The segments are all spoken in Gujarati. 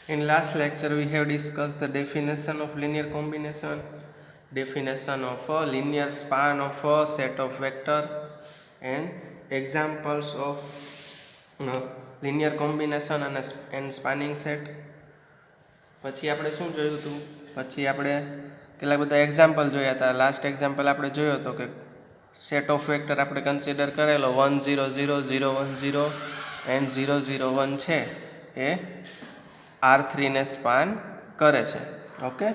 In last lecture, we have discussed the definition of linear combination, definition of a linear span of a set of vector, and examples of linear combination and spanning set. પછી આપણે શું જોયું હતું? પછી આપણે કેટલા બધા એક્ઝામ્પલ જોયા હતા. લાસ્ટ એક્ઝામ્પલ આપણે જોયો હતો કે સેટ ઓફ વેક્ટર આપણે કન્સિડર કરેલો 1 0 0 0 1 0 એન્ડ 0 0 1 છે એ R3 ને સ્પાન કરે છે. ઓકે,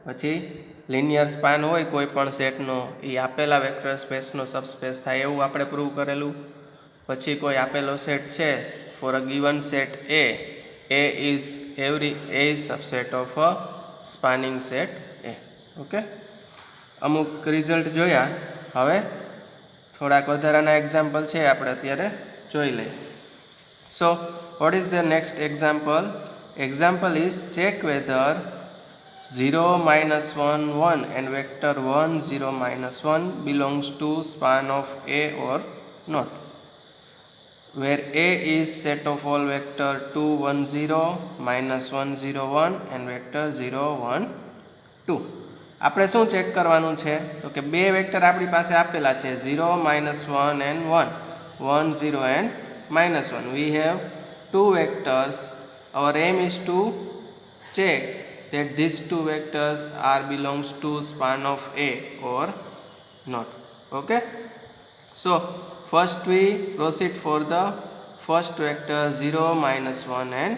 પછી લિનિયર સ્પાન હોય કોઈ પણ સેટનો એ આપેલા વેક્ટર સ્પેસનો સબસ્પેસ થાય એવું આપણે પ્રૂવ કરેલું. પછી કોઈ આપેલો સેટ છે for a given set A is subset of a spanning set A. Okay, અમુક રિઝલ્ટ જોયા. હવે થોડાક વધારાના એક્ઝામ્પલ છે આપણે અત્યારે જોઈ લઈએ. સો what is the next example? Example is check whether 0 minus 1 1 and vector 1 0 minus 1 belongs to span of A or not, where A is set of all vector 2 1 0 minus 1 0 1 and vector 0 1 2. આપણે શું ચેક કરવાનું છે તો કે બે વેક્ટર આપણી પાસે આપેલા છે 0 minus 1 and 1 1 0 and minus 1. We have two vectors. Our aim is to check that these two vectors are belongs to span of A or not. Okay, so first we proceed for the first vector 0 minus 1 and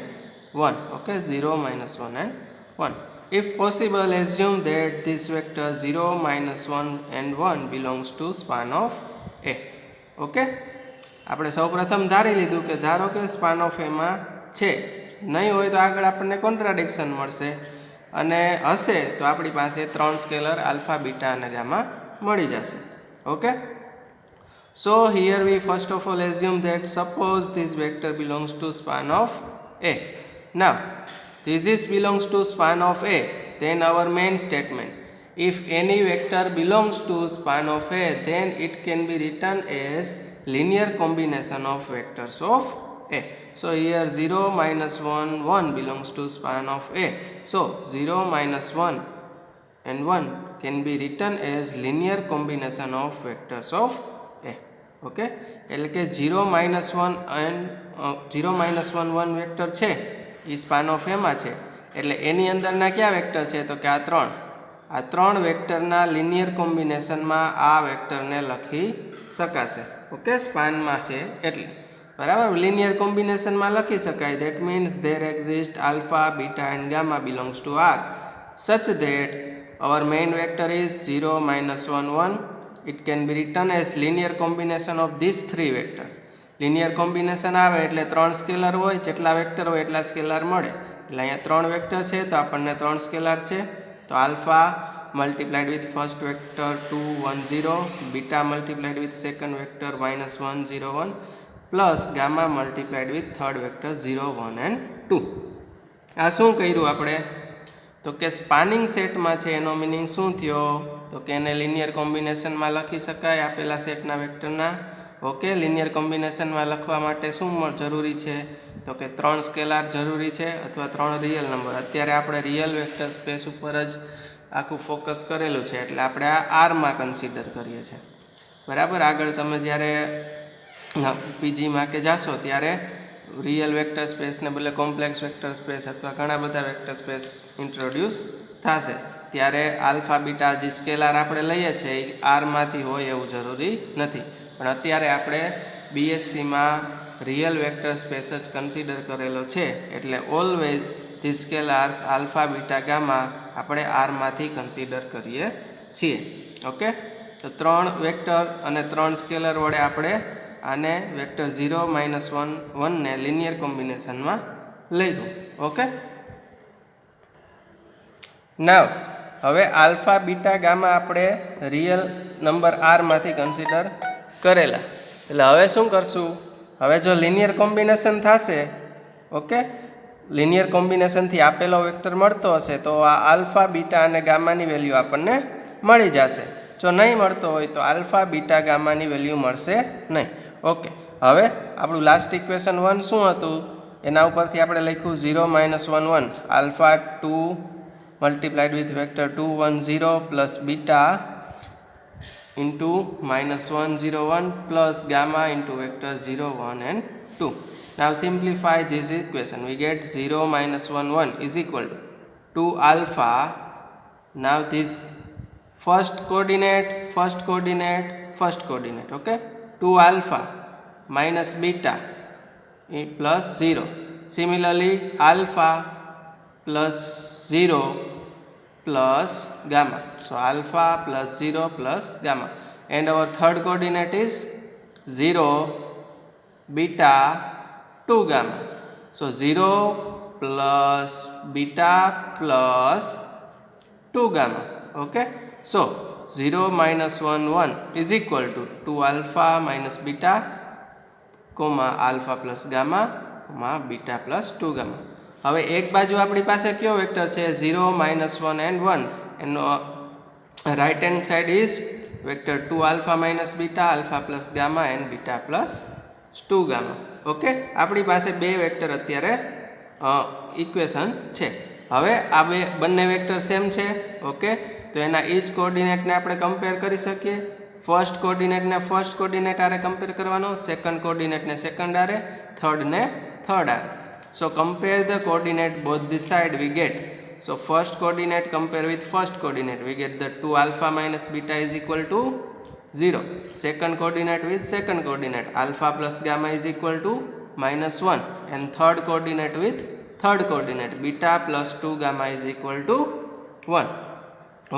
1. Okay, 0 minus 1 and 1. If possible, assume that this vector 0 minus 1 and 1 belongs to span of A. Okay, આપણે સૌપ્રથમ ધારી લીધું કે ધારો કે સ્પાન ઓફ એમાં છે. નહીં હોય તો આગળ આપણને કોન્ટ્રાડિક્શન મળશે, અને હશે તો આપણી પાસે ત્રણ સ્કેલર આલ્ફા બીટા અને ગામા મળી જશે. Okay, so here we first of all assume that suppose this vector belongs to span of A. Now this is belongs to span of A, then our main statement, if any vector belongs to span of A, then it can be written as linear combination of vectors of A. So here 0 minus 1 1 belongs to span of A, so 0 minus 1 and 1 can be written as linear combination of vectors of A. Okay, એટલે કે 0 minus 1 and 0 minus 1 1 વેક્ટર છે એ સ્પાન ઓફ એમાં છે, એટલે એની અંદરના કયા વેક્ટર છે તો કે આ ત્રણ વેક્ટરના લિનિયર કોમ્બિનેશનમાં આ વેક્ટરને લખી શકાશે. ઓકે, સ્પાનમાં છે એટલે બરાબર લિનિયર કોમ્બિનેશનમાં લખી શકાય. That means there exist alpha beta and gamma belongs to R such that our main vector is 0 minus 1 1. It can be written as linear combination of these three vector. linear combination આવે એટલે ત્રણ સ્કેલર હોય, જેટલા વેક્ટર હોય એટલા સ્કેલર મળે. એટલે અહીંયા ત્રણ વેક્ટર છે તો આપણને ત્રણ સ્કેલર છે, તો alpha multiplied with first vector 2 1 0, beta multiplied with second vector -1 0 1, plus gamma multiplied with third vector 0 1 and 2. આ શું કર્યું આપણે તો કે સ્પાનિંગ સેટમાં છે એનો મિનિંગ શું થયો તો કે એને લિનિયર કોમ્બિનેશનમાં લખી શકાય આપેલા સેટના વેક્ટરના. ઓકે, લિનિયર કોમ્બિનેશનમાં લખવા માટે શું જરૂરી છે તો કે ત્રણ સ્કેલાર જરૂરી છે અથવા ત્રણ રિયલ નંબર. અત્યારે આપણે રિયલ વેક્ટર સ્પેસ ઉપર જ આખું ફોકસ કરેલું છે એટલે આપણે આ આરમાં કન્સિડર કરીએ છીએ. બરાબર, આગળ તમે જ્યારે પીજીમાં કે જાશો ત્યારે રિયલ વેક્ટર સ્પેસને બદલે કોમ્પ્લેક્સ વેક્ટર સ્પેસ અથવા ઘણા બધા વેક્ટર સ્પેસ ઇન્ટ્રોડ્યુસ થશે ત્યારે આલ્ફા બીટા જે સ્કેલાર આપણે લઈએ છીએ એ આરમાંથી હોય એવું જરૂરી નથી. પણ અત્યારે આપણે બીએસસીમાં રિયલ વેક્ટર સ્પેસ જ કન્સિડર કરેલો છે એટલે always the scalars alpha beta gamma આપણે આરમાંથી કન્સિડર કરીએ છીએ. ઓકે, તો ત્રણ વેક્ટર અને ત્રણ સ્કેલર વડે આપણે આને વેક્ટર 0 minus 1 1 ને લિનિયર કોમ્બિનેશનમાં લઈશું. ઓકે, નાવ હવે આલ્ફા બીટા ગામા આપણે રિયલ નંબર આરમાંથી કન્સિડર કરેલા, એટલે હવે શું કરશું, હવે જો લિનિયર કોમ્બિનેશન થશે, ઓકે, લિનિયર કોમ્બિનેશનથી આપેલો વેક્ટર મળતો હશે તો આ આલ્ફા બીટા અને ગામાની વેલ્યુ આપણને મળી જશે. જો નહીં મળતો હોય તો આલ્ફા બીટા ગામાની વેલ્યુ મળશે નહીં. ઓકે, હવે આપણું લાસ્ટ ઇક્વેશન 1 શું હતું એના ઉપરથી આપણે લખ્યું 0 -1 1 alpha 2 multiplied with vector 2 1 0 plus beta into -1 0 1 plus gamma into vector 0 1 and 2. Now simplify this equation. We get 0 -1 1 is equal to 2 alpha. Now this first coordinate, okay, 2 alpha minus beta plus 0. Similarly alpha plus 0 plus gamma. So alpha plus 0 plus gamma, and our third coordinate is 0 beta 2 gamma. So 0 plus beta plus 2 gamma. Okay, so 0 -1 1 is equal to 2 alpha minus beta comma alpha plus gamma comma beta plus 2 gamma. હવે એક બાજુ આપણી પાસે કયો વેક્ટર છે 0 -1 and 1, એનો right hand side is vector 2 alpha minus beta alpha plus gamma and beta plus 2 gamma. Okay, આપણી પાસે બે વેક્ટર અત્યારે ઇક્વેશન છે. હવે આ બંને વેક્ટર સેમ છે. ઓકે, તો એના ઇચ કોઓર્ડિનેટને આપણે કમ્પેર કરી શકીએ. ફર્સ્ટ કોઓર્ડિનેટને ફર્સ્ટ કોઓર્ડિનેટ આરે કમ્પેર કરવાનો, સેકન્ડ કોઓર્ડિનેટને સેકન્ડ આરે, થર્ડને થર્ડ આરે. So compare the coordinate both this side we get. So first coordinate compare with first coordinate, we get the 2 alpha minus beta is equal to 0. Second coordinate with second coordinate, alpha plus gamma is equal to -1, and third coordinate with third coordinate, beta plus 2 gamma is equal to 1.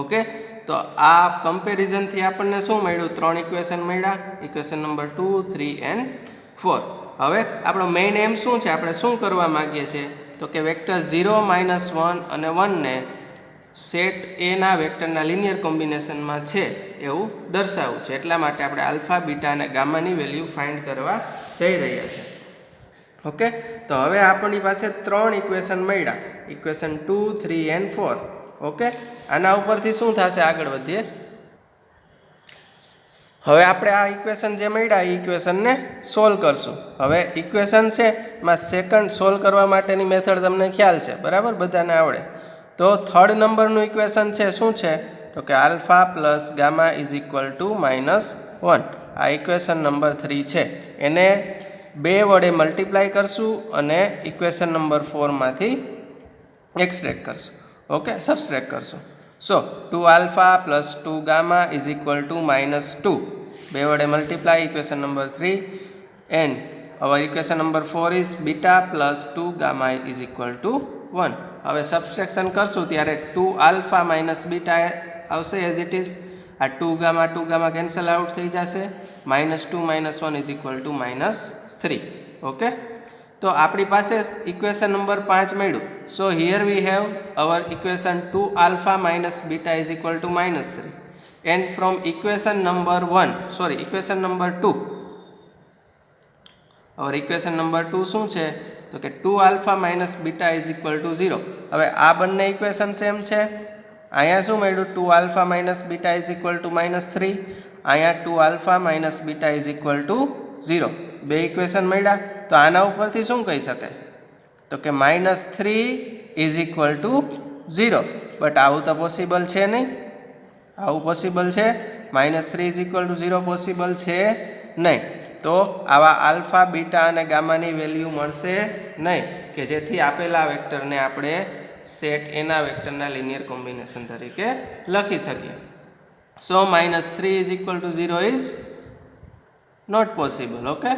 Okay, તો આ કમ્પેરિઝન થી આપણને શું મળ્યું? ત્રણ ઇક્વેશન મળ્યા, ઇક્વેશન નંબર 2 3 and 4. હવે આપણો મેઇન એમ શું છે? આપણે શું કરવા માંગીએ છીએ તો કે વેક્ટર 0 -1 અને 1 ને સેટ એ ના વેક્ટરના લિનિયર કોમ્બિનેશનમાં છે એવું દર્શાવવું છે. એટલા માટે આપણે આલ્ફા બીટા અને ગામાની વેલ્યુ ફાઇન્ડ કરવા જઈ રહ્યા છીએ. ઓકે, તો હવે આપણી પાસે ત્રણ ઇક્વેશન મળ્યા, ઇક્વેશન 2 3 and 4. ઓકે, આના ઉપરથી શું થશે? આગળ વધીએ. હવે આપણે આ ઇક્વેશન જે મળ્યા એ ઇક્વેશનને સોલ્વ કરશું. હવે ઇક્વેશન છે એમાં સેકન્ડ સોલ્વ કરવા માટેની મેથડ તમને ખ્યાલ છે, બરાબર? બધાને આવડે. તો થર્ડ નંબરનું ઇક્વેશન છે શું છે તો કે alpha plus gamma is equal two -1. આ ઇક્વેશન નંબર 3 છે. એને 2 વડે મલ્ટીપ્લાય કરશું અને ઇક્વેશન નંબર 4 માંથી એક્સટ્રેક્ટ કરશું. ઓકે, સબસ્ટ્રેક્ટ કરશું. So 2 alpha plus 2 gamma is equal to -2. 2 વડે multiply equation number 3, and our equation number 4 is beta plus 2 gamma is equal to 1. હવે સબસ્ટ્રેક્શન કરશું ત્યારે 2 alpha minus beta આવશે એઝ ઇટ ઇઝ. આ 2 gamma કેન્સલ આઉટ થઈ જશે. -2 -1 is equal to -3. ઓકે, તો આપણી પાસે ઇક્વેશન નંબર 5 મળ્યું. So here we have our equation 2 alpha minus beta is equal to -3, and from equation number 2 our equation number 2 શું છે તો કે 2 alpha minus beta is equal to 0. હવે આ બંને ઇક્વેશન સેમ છે. અહીંયા શું મળ્યું? 2 alpha minus beta is equal to -3. અહીંયા 2 alpha minus beta is equal to 0. બે ઇક્વેશન મળ્યા. તો આના ઉપરથી શું કહી શકાય તો કે -3 is equal to 0. બટ આવું તો પોસિબલ છે નહીં. આવું પોસિબલ છે? -3 is equal to 0 પોસિબલ છે નહીં. તો આવા આલ્ફા બીટા અને ગામાની વેલ્યુ મળશે નહીં કે જેથી આપેલા વેક્ટરને આપણે સેટ એના વેક્ટરના લિનિયર કોમ્બિનેશન તરીકે લખી શકીએ. So -3 is equal to 0 is not possible. Okay,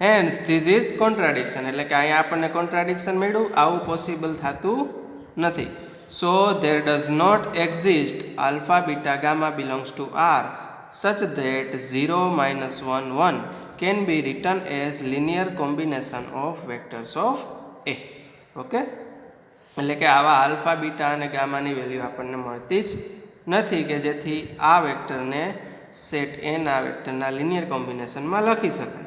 hence this is contradiction. એટલે કે અહીંયા આપણને કોન્ટ્રાડિક્શન મળ્યું, આવું પોસિબલ થતું નથી. So there does not exist alpha beta gamma belongs to R such that 0 -1 1 can be written as linear combination of vectors of A. Okay, એટલે કે આવા આલ્ફા બીટા અને ગામાની વેલ્યુ આપણને મળતી જ નથી કે જેથી આ વેક્ટરને સેટ એના વેક્ટરના લિનિયર કોમ્બિનેશનમાં લખી શકાય.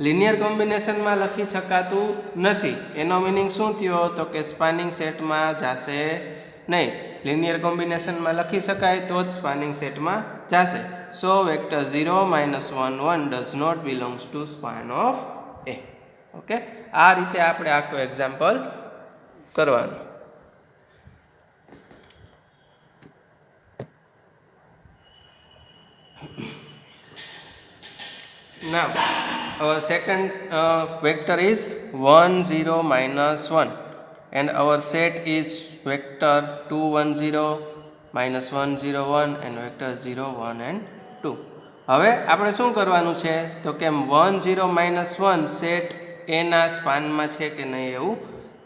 લિનિયર કોમ્બિનેશનમાં લખી શકાતું નથી એનો મિનિંગ શું થયો તો કે સ્પાનિંગ સેટમાં જશે નહીં. લિનિયર કોમ્બિનેશનમાં લખી શકાય તો જ સ્પાનિંગ સેટમાં જશે. સો vector 0 -1 1 does not belongs to span of A. Okay, આ રીતે આપણે આખું એક્ઝામ્પલ કરવાનું. Now, our second vector is 1 0 minus 1 and our set is vector 2 1 0 minus 1 0 1 and vector 0 1 and 2. હવે આપણે શું કરવાનું છે તો કે 1 0 minus 1 સેટ એના સ્પાનમાં છે કે નહીં એવું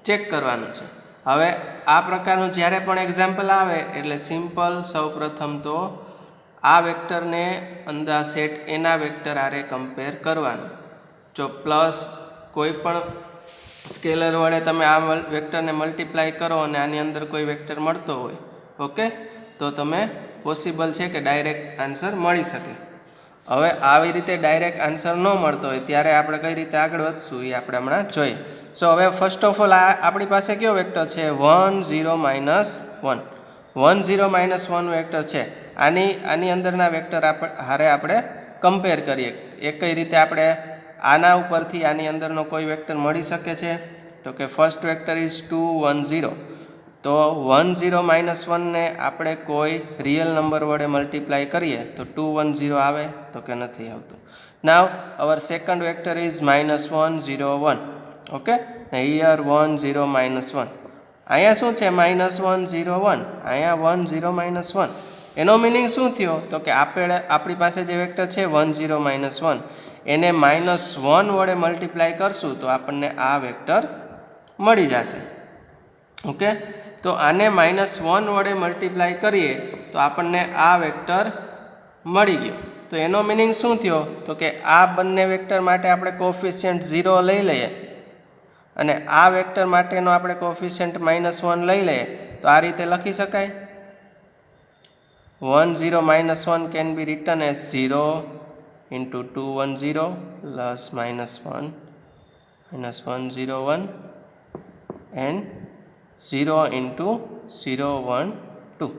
ચેક કરવાનું છે. હવે આ પ્રકારનું જ્યારે પણ એક્ઝામ્પલ આવે એટલે સિમ્પલ સૌપ્રથમ તો આ વેક્ટરને અંદર સેટ એના વેક્ટર આરે કમ્પેર કરવાનું. જો પ્લસ કોઈ પણ સ્કેલર વડે તમે આ વેક્ટરને મલ્ટીપ્લાય કરો અને આની અંદર કોઈ વેક્ટર મળતો હોય, ઓકે, તો તમે પોસિબલ છે કે ડાયરેક્ટ આન્સર મળી શકે. હવે આવી રીતે ડાયરેક્ટ આન્સર ન મળતો હોય ત્યારે આપણે કઈ રીતે આગળ વધશું એ આપણે હમણાં જોઈએ. સો હવે ફર્સ્ટ ઓફ ઓલ આપણી પાસે કયો વેક્ટર છે 1 0 minus 1. 1 0 minus 1 વેક્ટર છે. આની અંદરના વેક્ટર હારે આપણે કમ્પેર કરીએ. એ કઈ રીતે આપણે આના ઉપરથી આની અંદરનો કોઈ વેક્ટર મળી શકે છે તો કે ફર્સ્ટ વેક્ટર ઇઝ 2 1 0. તો 1 0 minus 1 ને આપણે કોઈ રિયલ નંબર વડે મલ્ટીપ્લાય કરીએ તો 2 1 0 આવે તો કે નથી આવતું. Now our second vector is -1 0 1. Okay, here 1 0 minus 1. અહીંયા શું છે -1 0 1, અહીંયા 1 0 minus 1. એનો મિનિંગ શું થયો તો કે આપણી પાસે જે વેક્ટર છે 1 0 minus 1 એને -1 વડે મલ્ટીપ્લાય કરશું તો આપણને આ વેક્ટર મળી જશે. ઓકે, તો આને -1 વડે મલ્ટીપ્લાય કરીએ તો આપણને આ વેક્ટર મળી ગયો. તો એનો મિનિંગ શું થયો તો કે આ બંને વેક્ટર માટે આપણે કોફિશિયન્ટ 0 લઈ લઈએ અને આ વેક્ટર માટેનો આપણે કોફિશિયન્ટ -1 લઈ લઈએ તો આ રીતે લખી શકાય. 1 0 minus 1 can be written as 0 into 2 1 0 plus -1 0 1 and 0 into 0 1 2.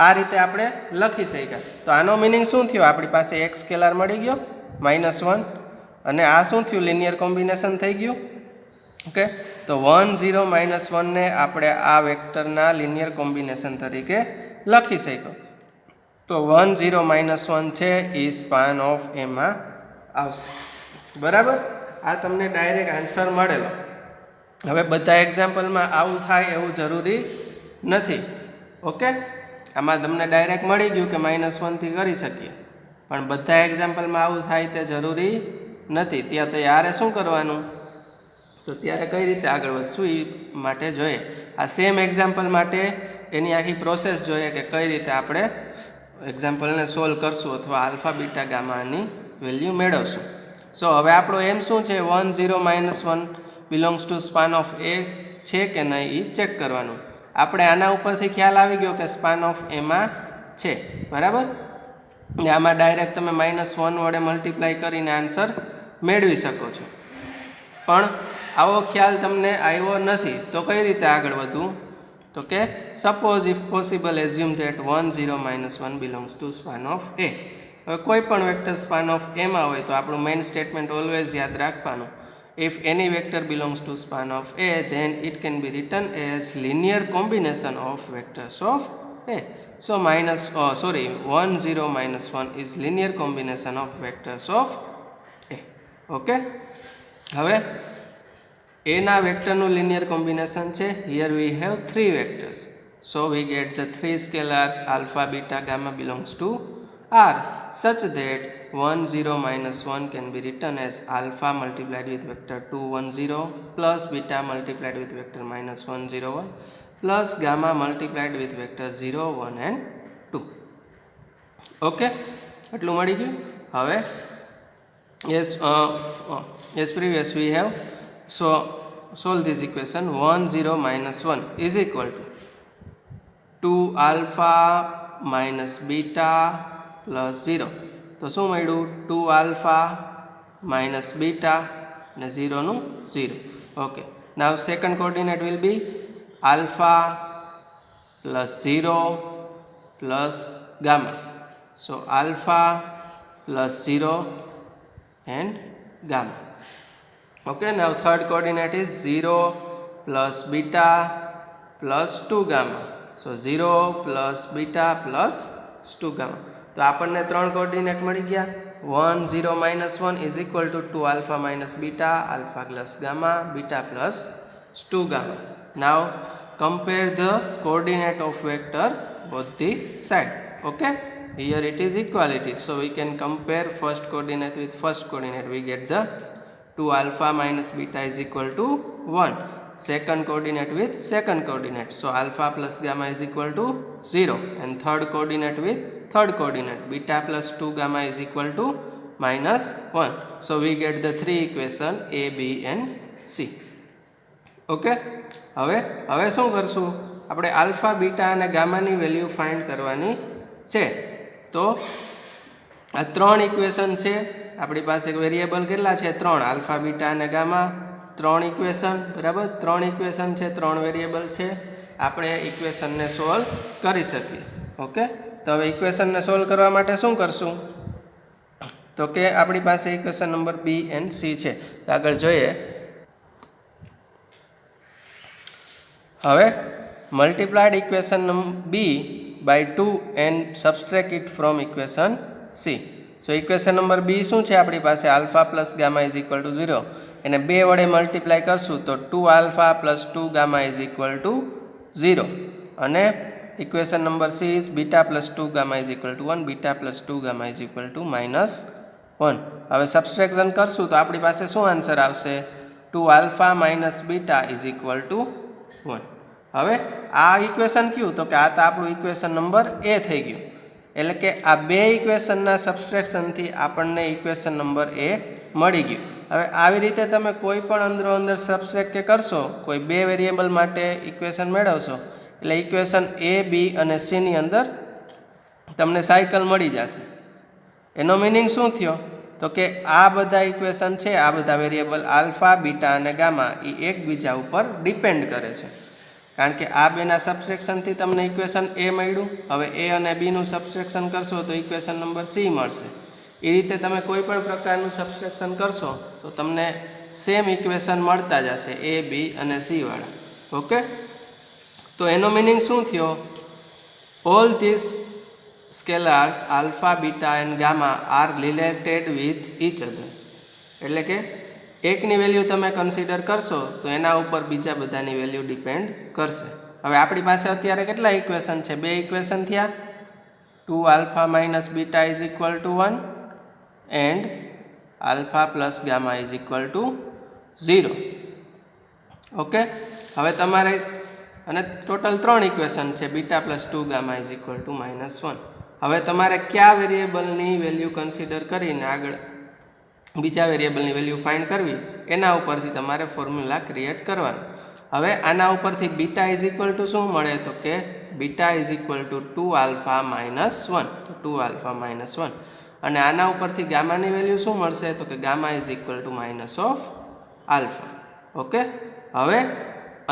આ રીતે આપણે લખી શક્યા. તો આનો મિનિંગ શું થયો, આપણી પાસે એક સ્કેલર મળી ગયો -1 અને આ શું થયું લિનિયર કોમ્બિનેશન થઈ ગયું. ઓકે, તો 1 0 minus 1 ને આપણે આ વેક્ટરના લિનિયર કોમ્બિનેશન તરીકે લખી શક્યો. તો 1 0 minus 1 છે એ સ્પાન ઓફ એમાં આવશે. બરાબર, આ તમને ડાયરેક્ટ આન્સર મળેલો. હવે બધા એક્ઝામ્પલમાં આવું થાય એવું જરૂરી નથી. ઓકે, આમાં તમને ડાયરેક્ટ મળી ગયું કે -1 થી કરી શકીએ, પણ બધા એક્ઝામ્પલમાં આવું થાય તે જરૂરી નથી. ત્યાં ત્યારે શું કરવાનું તો ત્યારે કઈ રીતે આગળ વધશું એ માટે જોઈએ. આ સેમ એક્ઝામ્પલ માટે એની આખી પ્રોસેસ જોઈએ કે કઈ રીતે આપણે એક્ઝામ્પલને સોલ્વ કરશું અથવા આલ્ફા બીટા ગામાની વેલ્યુ મેળવશું. સો હવે આપણો એમ શું છે 1 0 minus 1 belongs to span of A છે કે નહીં એ ચેક કરવાનું. આપણે આના ઉપરથી ખ્યાલ આવી ગયો કે સ્પાન ઓફ એમાં છે. બરાબર, આમાં ડાયરેક્ટ તમે -1 વડે મલ્ટીપ્લાય કરીને આન્સર મેળવી શકો છો. પણ આવો ખ્યાલ તમને આવ્યો નથી તો કઈ રીતે આગળ વધવું તો કે suppose if possible assume that 1 0 minus 1 belongs to span of A. હવે કોઈ પણ વેક્ટર સ્પાન ઓફ એમાં હોય તો આપણું મેઇન સ્ટેટમેન્ટ ઓલવેઝ યાદ રાખવાનું. If any vector belongs to span of A, then it can be written as linear combination of vectors of A. So 1 0 minus 1 is linear combination of vectors of A. Okay. હવે A ના વેક્ટરનું linear combination છે. Here we have 3 vectors. So we get the 3 scalars alpha, beta, gamma belongs to R such that 1 0 minus 1 can be written as alpha multiplied with vector 2 1 0 plus beta multiplied with vector -1 0 1 plus gamma multiplied with vector 0 1 and 2. Okay, એટલું મળી ગયું. હવે as previous we have solve this equation 1 0 minus 1 is equal to 2 alpha minus beta plus 0. તો શું મળ્યું 2 alpha minus beta અને 0 નું 0. Okay, now second coordinate will be alpha plus 0 plus gamma. So alpha plus 0 and gamma. Okay, now third coordinate is 0 plus beta plus 2 gamma. So 0 plus beta plus 2 gamma. તો આપણને ત્રણ કોઓર્ડિનેટ મળી ગયા. 1 0 minus 1 is equal to 2 alpha minus beta, alpha plus gamma, beta plus 2 gamma. Now compare the coordinate of vector both the side. Okay, here it is equality, so we can compare first coordinate with first coordinate. We get the 2 alpha minus beta is equal to 1. Second coordinate with second coordinate, so alpha plus gamma is equal to 0. And third coordinate with third coordinate, beta plus 2 gamma is equal to minus 1. So we get the three equation A, B and C. Okay, હવે શું કરશું, આપણે આલ્ફા બીટા અને ગામાની વેલ્યુ ફાઇન્ડ કરવાની છે. તો આ ત્રણ ઇક્વેશન છે આપણી પાસે. વેરિયેબલ કેટલા છે? 3. આલ્ફા બીટા અને ગામા 3 ઇક્વેશન, બરાબર. 3 ઇક્વેશન છે, 3 વેરિયેબલ છે. આપણે ઇક્વેશનને સોલ્વ કરી શકીએ. ઓકે, તો હવે ઇક્વેશનને સોલ્વ કરવા માટે શું કરશું? તો કે આપણી પાસે equation number B and C છે. તો આગળ જોઈએ. હવે multiplied equation B by 2 and subtract it from equation C. So equation number B શું છે આપણી પાસે? alpha plus gamma is equal to 0. એને 2 વડે મલ્ટીપ્લાય કરશું તો 2 alpha plus 2 gamma is equal to 0. અને equation number C is beta plus 2 gamma is equal to 1, beta plus 2 gamma is equal to minus 1. હવે સબસ્ટ્રેક્શન કરશું તો આપણી પાસે શું આન્સર આવશે? 2 alpha minus beta is equal to 1. હવે આ ઇક્વેશન કયું? તો કે આ તો આપણું ઇક્વેશન નંબર એ થઈ ગયું. એટલે કે આ બે ઇક્વેશનના સબસ્ટ્રેક્શનથી આપણને ઇક્વેશન નંબર એ મળી ગયું. હવે આવી રીતે તમે કોઈ પણ અંદરો અંદર સબસ્ટ્રેક્ટ કે કરશો, કોઈ બે વેરિયેબલ માટે ઇક્વેશન મેળવશો એટલે ઇક્વેશન એ, બી અને સીની અંદર તમને સાયકલ મળી જશે. એનો મિનિંગ શું થયો? તો કે આ બધા ઇક્વેશન છે, આ બધા વેરિયેબલ આલ્ફા, બીટા અને ગામા એ એકબીજા ઉપર ડિપેન્ડ કરે છે. કારણ કે આ બેના સબસ્ટ્રેક્શનથી તમને ઇક્વેશન એ મળ્યું. હવે એ અને બીનું સબસ્ટ્રેક્શન કરશો તો ઇક્વેશન નંબર સી મળશે. એ રીતે તમે કોઈ પણ પ્રકારનું સબસ્ટ્રેક્શન કરશો તો તમને સેમ ઇક્વેશન મળતા જશે, એ, બી અને સી વાળા. ઓકે, તો એનો મિનિંગ શું થયો? All this scalars alpha, beta and gamma are related with each other. એટલે કે એકની વેલ્યુ તમે કન્સિડર કરશો તો એના ઉપર બીજા બધાની વેલ્યુ ડિપેન્ડ કરશે. હવે આપણી પાસે અત્યારે કેટલા ઇક્વેશન છે? બે ઇક્વેશન થયા. 2 alpha minus beta is equal to 1 and alpha plus gamma is equal to 0. Okay, હવે તમારે અને ટોટલ 3 ઇક્વેશન છે. Beta plus 2 gamma is equal two -1. હવે તમારે કયા વેરિયેબલની વેલ્યુ કન્સિડર કરીને આગળ બીજા વેરિયેબલની વેલ્યુ ફાઇન્ડ કરવી એના ઉપરથી તમારે ફોર્મ્યુલા ક્રિએટ કરવાનું. હવે આના ઉપરથી બીટા ઇઝ ઇક્વલ ટુ શું મળે? તો કે beta is equal to 2 alpha minus 1. તો 2 alpha minus 1. અને આના ઉપરથી ગામાની વેલ્યુ શું મળશે? તો કે gamma is equal two minus of alpha. Okay, હવે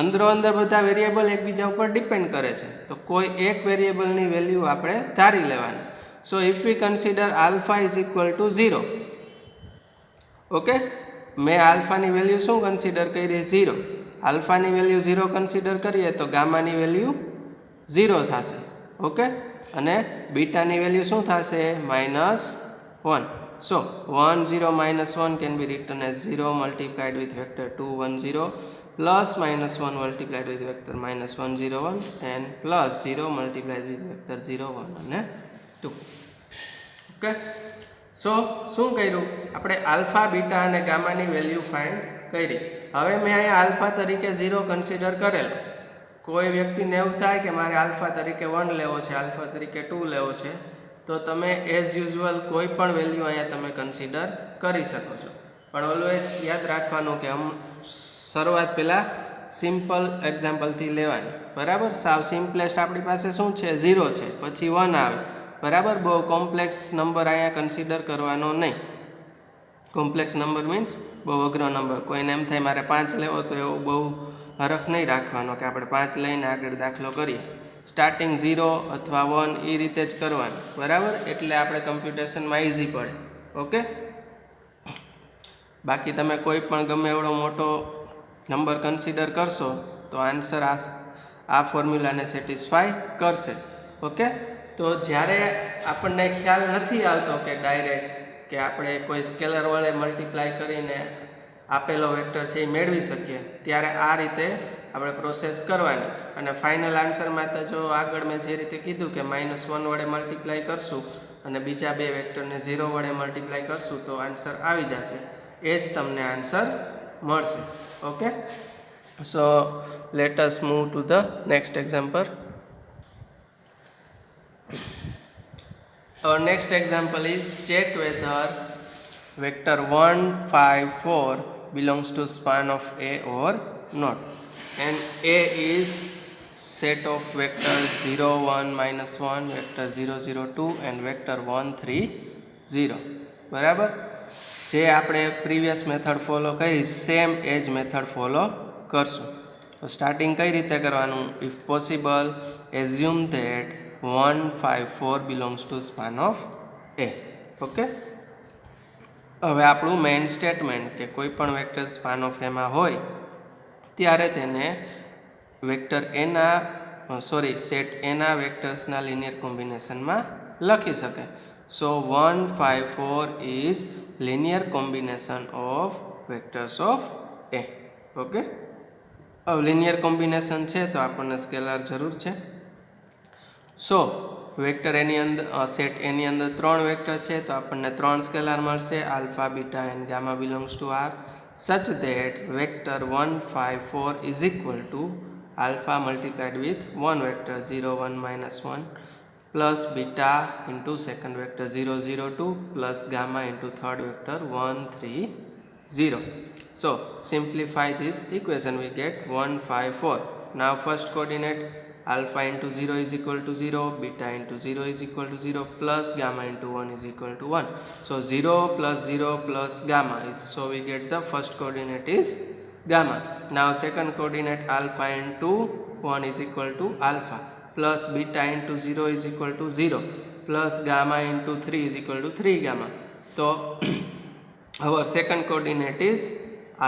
અંદરો અંદર બધા વેરિયેબલ એકબીજા ઉપર ડિપેન્ડ કરે છે, તો કોઈ એક વેરિયેબલની વેલ્યુ આપણે ધારી લેવાની. સો if V consider alpha is equal two 0. Okay, મેં આલ્ફાની વેલ્યુ શું કન્સિડર કરી? 0. આલ્ફાની વેલ્યુ 0 કન્સિડર કરીએ તો ગામાની વેલ્યુ 0 થશે. ઓકે, અને બીટાની વેલ્યુ શું થશે? -1. સો 1 0 -1 can be written as 0 multiplied with vector 2 1 0 plus -1 multiplied with vector -1 0 1 and plus 0 multiplied with vector 0 1 અને 2. ઓકે, સો શું કર્યું આપણે? આલ્ફા, બીટા અને ગામાની વેલ્યુ ફાઇન્ડ કરી. હવે મેં અહીંયા આલ્ફા તરીકે 0 કન્સિડર કરેલો. કોઈ વ્યક્તિને એવું થાય કે મારે આલ્ફા તરીકે 1 લેવો છે, આલ્ફા તરીકે 2 લેવો છે, તો તમે એઝ યુઝ્યુઅલ કોઈ પણ વેલ્યુ અહીંયા તમે કન્સિડર કરી શકો છો. પણ ઓલવેઝ યાદ રાખવાનું કે શરૂઆત પહેલાં સિમ્પલ એક્ઝામ્પલથી લેવાની. બરાબર, સાવ સિમ્પલેસ્ટ આપણી પાસે શું છે? 0 છે, પછી 1 આવે. બરાબર, બહુ કોમ્પ્લેક્સ નંબર અહીંયા કન્સિડર કરવાનો નહીં. કોમ્પ્લેક્સ નંબર મીન્સ બહુ અઘરો નંબર. કોઈને એમ થાય મારે 5 લેવો, તો એવો બહુ હરખ નહીં રાખવાનો કે આપણે 5 લઈને આગળ દાખલો કરીએ. સ્ટાર્ટિંગ 0 અથવા 1 એ રીતે જ કરવાનું. બરાબર, એટલે આપણે કમ્પ્યુટેશનમાં ઇઝી પડે. ઓકે, બાકી તમે કોઈ પણ ગમે એવડો મોટો નંબર કન્સિડર કરશો તો આન્સર આ ફોર્મ્યુલાને સેટિસ્ફાય કરશે. ઓકે, તો જ્યારે આપણને ખ્યાલ નથી આવતો કે ડાયરેક્ટ કે આપણે કોઈ સ્કેલર વડે મલ્ટીપ્લાય કરીને આપેલો વેક્ટર છે એ મેળવી શકીએ, ત્યારે આ રીતે આપણે પ્રોસેસ કરવાની. અને ફાઇનલ આન્સરમાં તો જો આગળ મેં જે રીતે કીધું કે -1 વડે મલ્ટીપ્લાય કરશું અને બીજા બે વેક્ટરને 0 વડે મલ્ટીપ્લાય કરશું તો આન્સર આવી જશે. એ જ તમને આન્સર મળશે. Okay, so let us move to the next example. Our next example is check whether vector 1, 5, 4 belongs to span of A or not. And A is set of vector 0, 1, -1, vector 0, 0, 2 and vector 1, 3, 0. બરાબર, જે આપણે પ્રીવિયસ મેથડ ફોલો કરી સેમ એ જ મેથડ ફોલો કરશું. તો સ્ટાર્ટિંગ કઈ રીતે કરવાનું? If possible assume that 1, 5, 4 belongs to span of A. Okay, હવે આપણું મેઇન સ્ટેટમેન્ટ કે કોઈ પણ વેક્ટર સ્પાન ઓફ એમાં હોય ત્યારે તેને વેક્ટર એના સેટ એના વેક્ટર્સના લિનિયર કોમ્બિનેશનમાં લખી શકે. સો 1, 5, 4 is linear combination of vectors of A. Okay, હવે લિનિયર કોમ્બિનેશન છે તો આપણને સ્કેલર જરૂર છે. સો વેક્ટર એની અંદર સેટ એની અંદર 3 વેક્ટર છે તો આપણને 3 સ્કેલર મળશે, alpha, beta and gamma belongs to R, such that vector 1, 5, 4 is equal to alpha multiplied with 1 vector 0, 1, -1 plus beta into second vector 0, 0, 2 plus gamma into third vector 1, 3, 0. So simplify this equation, we get 1, 5, 4. Now first coordinate alpha into 0 is equal to 0, beta into 0 is equal to 0 plus gamma into 1 is equal to 1. So 0 plus 0 plus gamma is, so we get the first coordinate is gamma. Now second coordinate alpha into 1 is equal to alpha plus beta into 0 is equal to 0 plus gamma into 3 is equal to 3 gamma. So our second coordinate is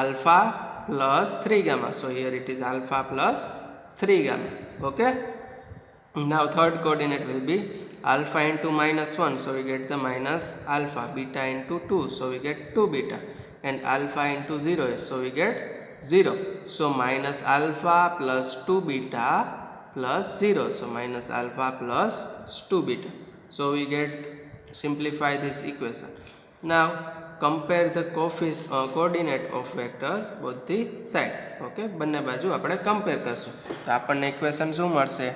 alpha plus 3 gamma. So here it is alpha plus 3 gamma. Okay. Now third coordinate will be alpha into -1. So we get the minus alpha. Beta into 2. So we get 2 beta. And alpha into 0. So we get 0. So minus alpha plus 2 beta plus 0. So minus alpha plus 2 beta. So we get, simplify this equation. Now compare the coordinate of vectors both the side. Okay, બંને બાજુ આપણે કમ્પેર કરશું તો આપણને ઇક્વેશન શું મળશે?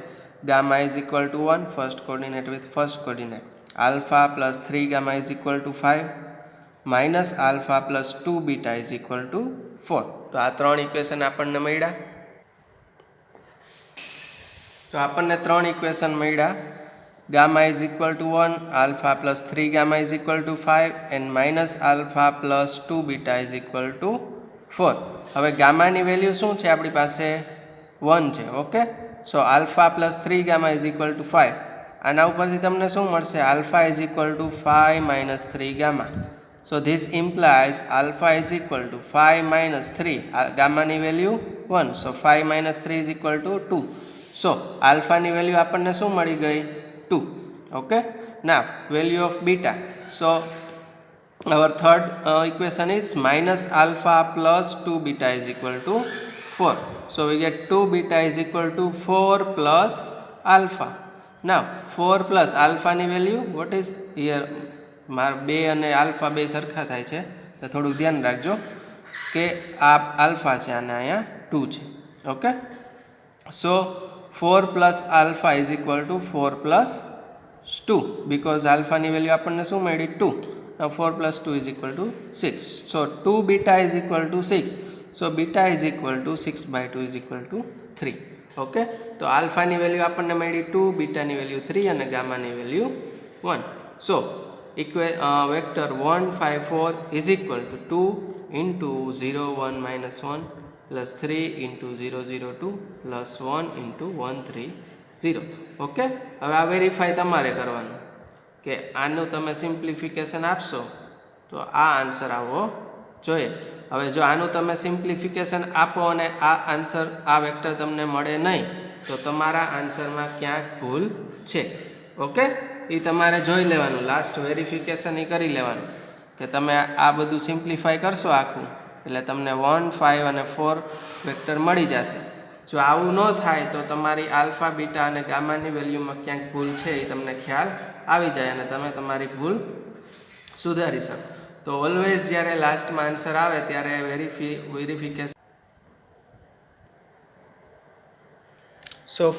Gamma is equal two 1 first coordinate with first coordinate, alpha plus 3 gamma is equal to 5 minus alpha plus 2 beta is equal two 4. તો આ ત્રણ ઇક્વેશન આપણને મળ્યા. તો આપણને ત્રણ ઇક્વેશન મળ્યા. Gamma is equal to 1, alpha plus 3 gamma is equal to 5 and minus alpha plus 2 beta is equal to 4. હવે ગામાની વેલ્યુ શું છે આપણી પાસે? 1 છે. Okay, so alpha plus 3 gamma is equal to 5. આના ઉપરથી તમને શું મળશે? Alpha is equal to 5 minus 3 gamma. So this implies alpha is equal to 5 minus 3, ગામાની value 1. So 5 minus 3 is equal to 2. So આલ્ફાની વેલ્યુ આપણને શું મળી ગઈ? 2. Okay, now value of beta. So our third equation is minus alpha plus 2 beta is equal to 4. So we get 2 beta is equal to 4 plus alpha. Now 4 plus alpha ની value, what is here? માર 2 અને alpha 2 સરખા થાય છે તો થોડું ધ્યાન રાખજો કે આ alpha છે અને અહીંયા 2 છે. Okay, so 4 plus alpha is equal to 4 plus 2 because alpha ની વેલ્યુ આપણને શું મળી? 2. Now 4 plus 2 is equal to 6. So 2 beta is equal to 6. So beta is equal to 6 by 2 is equal to 3. Okay, તો alpha ની વેલ્યુ આપણને મળી 2, beta ની વેલ્યુ 3 અને gamma ની value 1. So vector 1, 5, 4 is equal to 2 into 0, 1, minus 1 plus 3 into 0, 0, 2 plus 1 into 1, 3, 0. Okay, હવે આ વેરીફાઈ તમારે કરવાનું કે આનું તમે સિમ્પ્લિફિકેશન આપશો તો આ આન્સર આવવો જોઈએ. હવે જો આનું તમે સિમ્પ્લિફિકેશન આપો અને આ આન્સર આ વેક્ટર તમને મળે નહીં તો તમારા આન્સરમાં ક્યાંક ભૂલ છે. ઓકે, એ તમારે જોઈ લેવાનું, લાસ્ટ વેરિફિકેશન એ કરી લેવાનું કે તમે આ બધું સિમ્પ્લિફાય કરશો આખું એટલે તમને 1, 5 અને 4 વેક્ટર મળી જશે. જો આવું ન થાય તો તમારી આલ્ફા, બીટા અને ગામાની વેલ્યુમાં ક્યાંક ભૂલ છે એ તમને ખ્યાલ આવી જાય અને તમે તમારી ભૂલ સુધારી શકો. તો ઓલવેઝ જ્યારે લાસ્ટમાં આન્સર આવે ત્યારે વેરિફિકેશન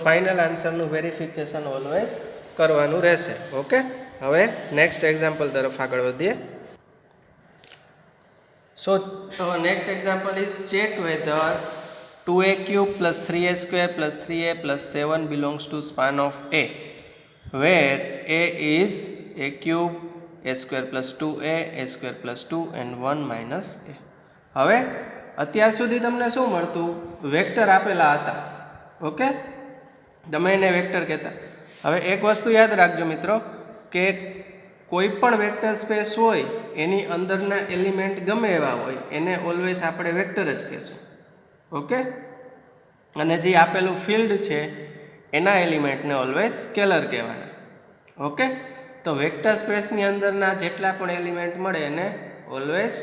ફાઇનલ આન્સરનું વેરિફિકેશન ઓલવેઝ કરવાનું રહેશે. ઓકે, હવે નેક્સ્ટ એક્ઝામ્પલ તરફ આગળ વધીએ. So next example is check whether 2a cube plus 3a square plus 3a plus 7 belongs to span of A, where a is a cube, a square plus 2a, a square plus 2 and 1 minus a. હવે અત્યાર સુધી તમને શું મળતું? વેક્ટર આપેલા હતા. ઓકે, તમે એને વેક્ટર કહેતા. હવે એક વસ્તુ યાદ રાખજો મિત્રો કે કોઈ પણ વેક્ટર સ્પેસ હોય એની અંદરના એલિમેન્ટ ગમે એવા હોય એને ઓલવેઝ આપણે વેક્ટર જ કહેશું. ઓકે, અને જે આપેલું ફિલ્ડ છે એના એલિમેન્ટને ઓલવેઝ સ્કેલર કહેવાના. ઓકે, તો વેક્ટર સ્પેસની અંદરના જેટલા પણ એલિમેન્ટ મળે એને ઓલવેઝ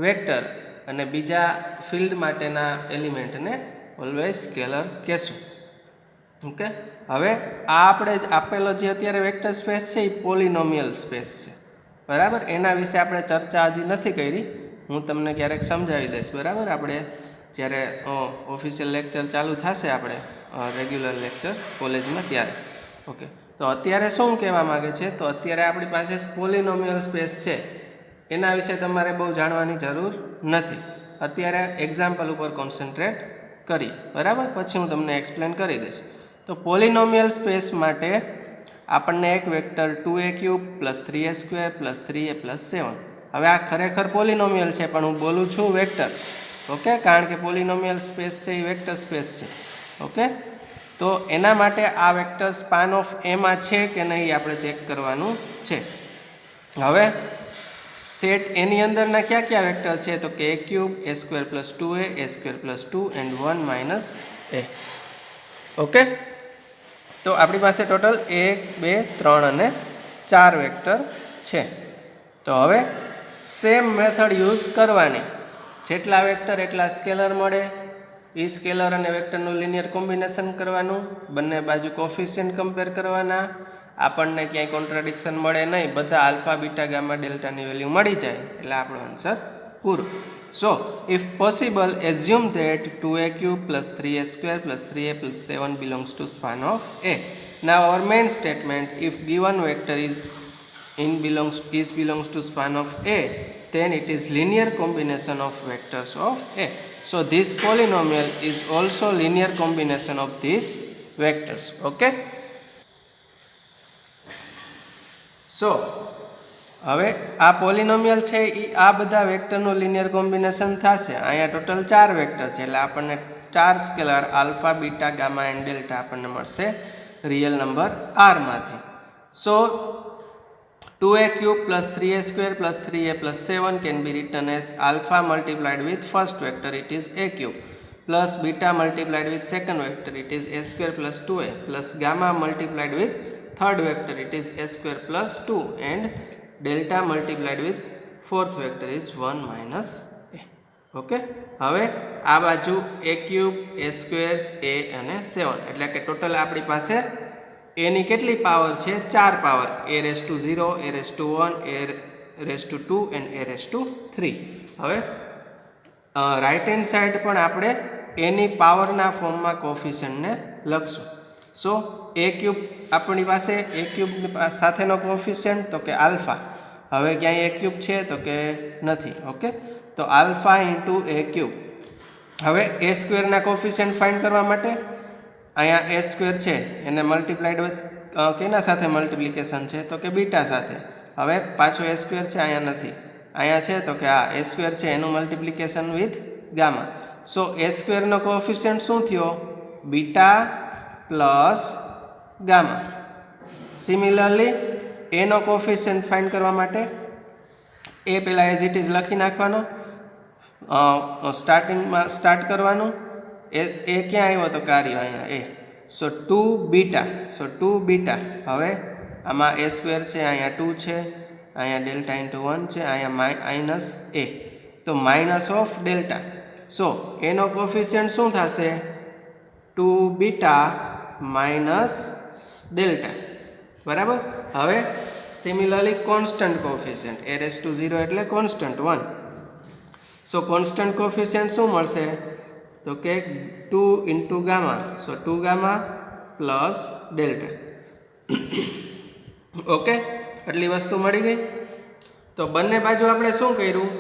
વેક્ટર અને બીજા ફિલ્ડ માટેના એલિમેન્ટને ઓલવેઝ સ્કેલર કહેશું. ઓકે, હવે આ આપણે જ આપેલો જે અત્યારે વેક્ટર સ્પેસ છે એ પોલિનોમિયલ સ્પેસ છે. બરાબર, એના વિશે આપણે ચર્ચા હજી નથી કરી, હું તમને ક્યારેક સમજાવી દઈશ. બરાબર, આપણે જ્યારે ઓફિશિયલ લેક્ચર ચાલુ થશે આપણે રેગ્યુલર લેક્ચર કોલેજમાં ત્યારે. ઓકે, તો અત્યારે શું કહેવા માગે છે? તો અત્યારે આપણી પાસે પોલિનોમિયલ સ્પેસ છે એના વિશે તમારે બહુ જાણવાની જરૂર નથી. અત્યારે એક્ઝામ્પલ ઉપર કોન્સન્ટ્રેટ કરી. બરાબર, પછી હું તમને એક્સપ્લેન કરી દઈશ. તો પોલિનોમિયલ સ્પેસ માટે આપણને એક vector 2a cube plus 3a square plus 3a plus 7. હવે આ ખરેખર પોલિનોમિયલ છે પણ હું બોલું છું વેક્ટર. ઓકે, કારણ કે પોલિનોમિયલ સ્પેસ છે એ વેક્ટર સ્પેસ છે. ઓકે, તો એના માટે આ વેક્ટર સ્પાન ઓફ એમાં છે કે નહીં આપણે ચેક કરવાનું છે. હવે સેટ એની અંદરના ક્યાં ક્યાં વેક્ટર છે? તો કે a cube, a square plus 2a, a square plus 2 and 1 minus a. Okay, તો આપણી પાસે ટોટલ 1, 2, 3 અને 4 વેક્ટર છે. તો હવે સેમ મેથડ યુઝ કરવાની. જેટલા વેક્ટર એટલા સ્કેલર મળે, એ સ્કેલર અને વેક્ટરનું લિનિયર કોમ્બિનેશન કરવાનું, બંને બાજુ કોફિશિયન્ટ કમ્પેર કરવાના, આપણને ક્યાંય કોન્ટ્રાડિક્શન મળે નહીં, બધા આલ્ફા, બીટા, ગામા, ડેલ્ટાની વેલ્યુ મળી જાય એટલે આપણો આન્સર પૂરો. So, if possible, assume that 2a cube plus 3a square plus 3a plus 7 belongs to span of A. Now, our main statement, if given vector belongs to span of A, then it is linear combination of vectors of A. So, this polynomial is also linear combination of these vectors. Okay. So, હવે આ પોલિનોમિયલ છે એ આ બધા વેક્ટરનું લિનિયર કોમ્બિનેશન થશે. અહીંયા ટોટલ 4 વેક્ટર છે એટલે આપણને 4 scalar alpha, beta, gamma and delta આપણને મળશે રિયલ નંબર આરમાંથી. So 2a cube plus 3a square plus 3a plus 7 can be written as alpha multiplied with first vector it is a cube plus beta multiplied with second vector it is a square plus 2a plus gamma multiplied with third vector it is a square plus 2 and delta multiplied with fourth vector is 1 minus a. Okay, હવે આ બાજુ a cube, a square, a અને 7 એટલે કે ટોટલ આપણી પાસે a ની કેટલી પાવર છે? 4 power. a raised to 0, a raised to 1, a raised to 2 and a raised to 3. હવે રાઇટ હેન્ડ સાઈડ પણ આપણે a ની પાવરના ફોર્મમાં કોફિશિયન્ટને લખશું. સો a ક્યુબ આપણી પાસે a ક્યુબ સાથેનો કોફિશિયન્ટ તો કે આલ્ફા. હવે ક્યાંય a ક્યુબ છે તો કે નથી. ઓકે, તો આલ્ફા ઇન્ટુ a ક્યુબ. હવે a સ્ક્વેરના કોફિશિયન્ટ ફાઇન્ડ કરવા માટે અહીંયા a સ્ક્વેર છે એને મલ્ટીપ્લાઇડ વિથ કેના સાથે મલ્ટીપ્લિકેશન છે તો કે બીટા સાથે. હવે પાછો a સ્ક્વેર છે અહીંયા નથી, અહીંયા છે તો કે આ a સ્ક્વેર છે એનું multiplication with gamma. So a સ્ક્વેરનો કોફિશિયન્ટ શું થયો? Beta plus gamma. સિમિલરલી એનો કોફિશિયન્ટ ફાઇન્ડ કરવા માટે એ પહેલાં એઝ ઇટ ઇઝ લખી નાખવાનો, સ્ટાર્ટિંગમાં સ્ટાર્ટ કરવાનું એ ક્યાં આવ્યો તો કાર્ય અહીંયા એ સો 2 બીટા હવે આમાં a સ્ક્વેર છે અહીંયા 2 છે અહીંયા ડેલ્ટા ઇન્ટુ 1 છે અહીંયા માઇનસ a તો માઇનસ ઓફ ડેલ્ટા સો એનો કોફિશિયન્ટ શું થશે 2 બીટા માઇનસ ડેલ્ટા બરાબર હવે similarly constant coefficient a raise to 0 એટલે કોન્સ્ટન્ટ 1 સો કોન્સ્ટન્ટ કોફિશિયન્ટ શું મળશે તો કે 2 ઇન્ટુ ગામા સો 2 ગામા પ્લસ ડેલ્ટા ઓકે આટલી વસ્તુ મળી ગઈ તો બંને બાજુ આપણે શું કર્યું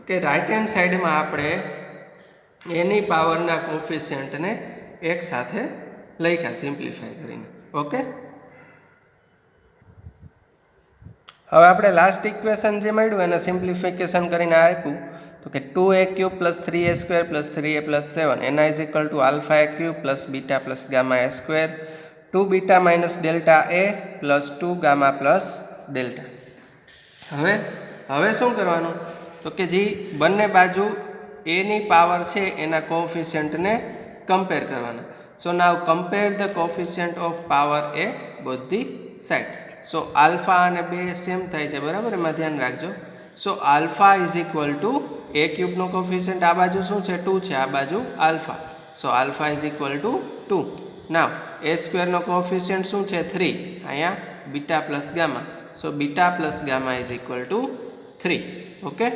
કે રાઈટ હેન્ડ સાઈડમાં આપણે એની પાવરના કોફિશિયન્ટને એક સાથે લખ્યા સિમ્પ્લિફાય કરીને ઓકે હવે આપણે લાસ્ટ ઇક્વેશન જે મળ્યું એને સિમ્પ્લિફિકેશન કરીને આપ્યું તો કે 2a³ plus 3a² plus 3a plus 7 એના is equal to α³ plus beta plus gamma a², 2 beta minus delta a plus 2 gamma plus delta. હવે શું કરવાનું તો કે જે બંને બાજુ એની પાવર છે એના કોફિશિયન્ટને કમ્પેર કરવાના. So now compare the coefficient of power a both the side. So alpha અને બે સેમ થાય છે બરાબર એમાં ધ્યાન રાખજો. So alpha is equal to a³ નો કોફિશિયન્ટ આ બાજુ શું છે 2 છે આ બાજુ alpha. So alpha is equal to 2. Now a² નો કોફિશિયન્ટ શું છે 3 અહીંયા beta plus gamma. So beta plus gamma is equal to 3. Okay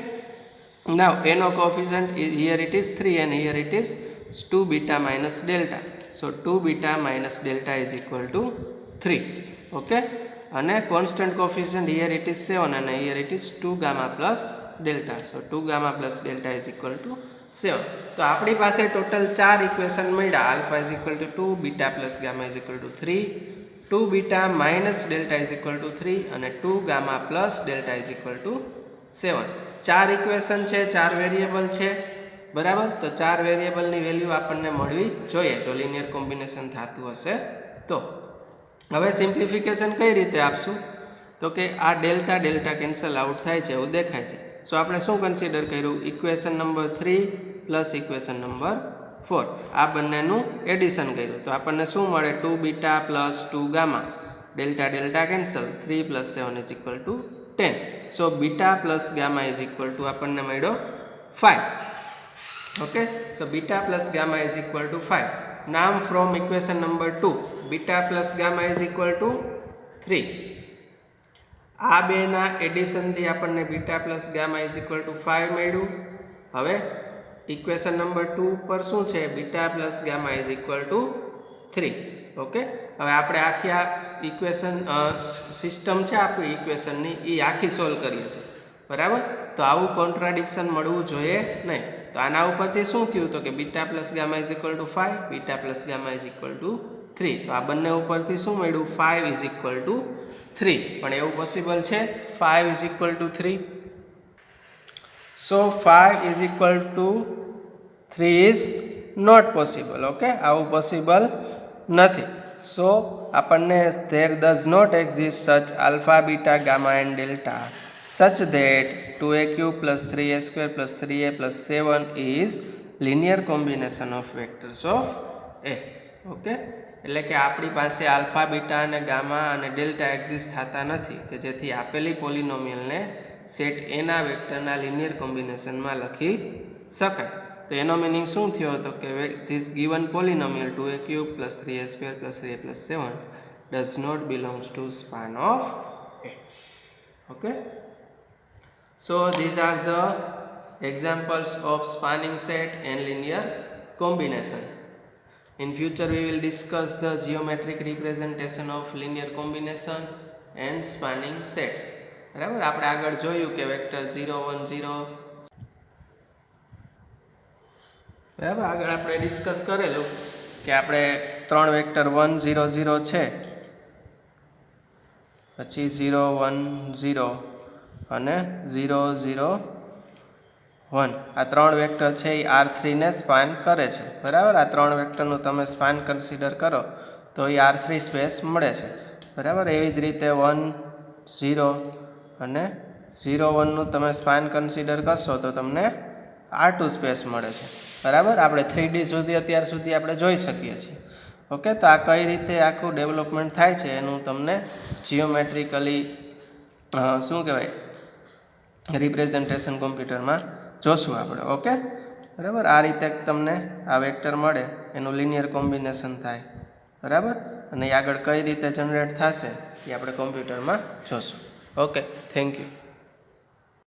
નાવ એનો coefficient here it is 3 and here it is 2 beta minus delta. So 2 beta minus delta is equal to 3. Okay અને constant coefficient here it is 7 and here it is 2 gamma plus delta. So 2 gamma plus delta is equal to 7. તો આપણી પાસે ટોટલ 4 ઇક્વેશન મળ્યા. Alpha is equal to 2, beta plus gamma is equal to 3, 2 beta minus delta is equal to 3 અને 2 gamma plus delta is equal two 7. 4 equation છે, 4 વેરિયેબલ છે બરાબર. તો 4 વેરિયેબલની વેલ્યુ આપણને મળવી જોઈએ જો લિનિયર કોમ્બિનેશન થતું હશે તો. હવે સિમ્પ્લિફિકેશન કઈ રીતે આપશું તો કે આ ડેલ્ટા ડેલ્ટા કેન્સલ આઉટ થાય છે એવું દેખાય છે. સો આપણે શું કન્સિડર કર્યું equation number 3 plus equation number 4 આ બંનેનું એડિશન કર્યું તો આપણને શું મળે 2 beta plus 2 gamma delta delta cancel 3 plus 7 is equal two 10. So beta plus gamma is equal two આપણને મળ્યો 5. Okay, so beta plus gamma is equal to 5. Now from equation number 2, beta plus gamma is equal to 3. આ બેના એડિશનથી આપણને beta plus gamma is equal to 5 મળ્યું. હવે ઇક્વેશન નંબર 2 પર શું છે beta plus gamma is equal to 3. Okay હવે આપણે આખી આ ઇક્વેશન સિસ્ટમ છે આપણી ઇક્વેશનની એ આખી સોલ્વ કરીએ છીએ બરાબર. તો આવું કોન્ટ્રાડિક્શન મળવું જોઈએ નહીં. તો આના ઉપરથી શું થયું તો કે beta plus gamma is equal to 5, beta plus gamma is equal to 3. તો આ બંને ઉપરથી શું મળ્યું 5 ઇઝ ઇક્વલ ટુ 3. પણ એવું પોસિબલ છે 5 is equal to 3? So 5 is equal to 3 is not possible. Okay આવું પોસિબલ નથી. સો આપણને there does not exist such alpha beta gamma and delta such that 2a³ plus 3a² plus 3a plus 7 is linear combination of vectors of A. Okay એટલે કે આપણી પાસે આલ્ફા બીટા અને ગામા અને ડેલ્ટા એક્ઝિસ્ટ થતા નથી કે જેથી આપેલી પોલિનોમિયલને સેટ એના વેક્ટરના લિનિયર કોમ્બિનેશનમાં લખી શકાય. તો એનો મિનિંગ શું થયો હતો કે this given પોલિનોમિયલ 2a³ plus 3a² plus 3a plus 7 does not belongs to span of A. Okay. So these are the examples of spanning set and linear combination. In future we will discuss the geometric representation of linear combination and spanning set. બરાબર આપણે આગળ જોયું કે વેક્ટર 0 1 0 બરાબર આગળ આપણે ડિસ્કસ કરેલું કે આપણે ત્રણ વેક્ટર 1 0 0 છે પછી 0 1 0 અને 0 0 1 આ ત્રણ વેક્ટર છે એ R3 ને સ્પાન કરે છે બરાબર. આ ત્રણ વેક્ટરનું તમે સ્પાન કન્સિડર કરો તો એ R3 સ્પેસ મળે છે બરાબર. એવી જ રીતે 1 0 અને 0 1નું તમે સ્પાન કન્સિડર કરશો તો તમને R2 સ્પેસ મળે છે, બરાબર. આપણે 3D સુધી અત્યાર સુધી આપણે જોઈ શકીએ છીએ. ઓકે, તો આ કઈ રીતે આખું ડેવલપમેન્ટ થાય છે એનું તમને જીઓમેટ્રિકલી શું કહેવાય રિપ્રેઝન્ટેશન કોમ્પ્યુટરમાં જોશું આપણે. ઓકે, બરાબર. આ રીતે તમને આ વેક્ટર મળે એનું લિનિયર કોમ્બિનેશન થાય, બરાબર. અને એ આગળ કઈ રીતે જનરેટ થશે એ આપણે કોમ્પ્યુટરમાં જોશું. Okay, thank you.